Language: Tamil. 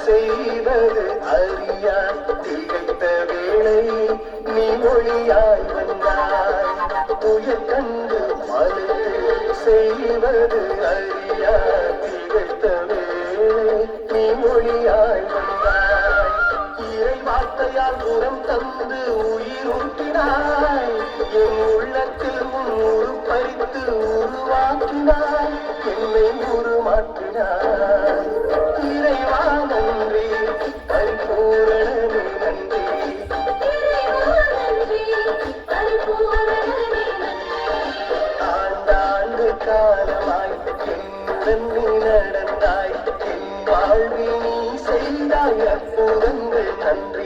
செய்வது அறியா திகைத்த வேளை நீ மொழியாய் வந்தாய். உயர் கண்டு மலைத்து செய்வது அறியா திகைத்த வேளை நீ மொழியாய் வந்தாய். இறை வார்த்தையால் உரம் தந்து உயிர் ஊட்டினாய். என் உள்ளத்தில் உன் உருப்பறித்து உருவாக்கினாய். என்னை உருமாற்றினாய். இறைவா நன்றி, பரிபூரணமே நன்றி. ஆண்டாண்டு காலமாய் என்னுடன் நீ நடந்தாய். என் வாழ்வில் நீ செய்தாய் அற்புதங்கள் நன்றி.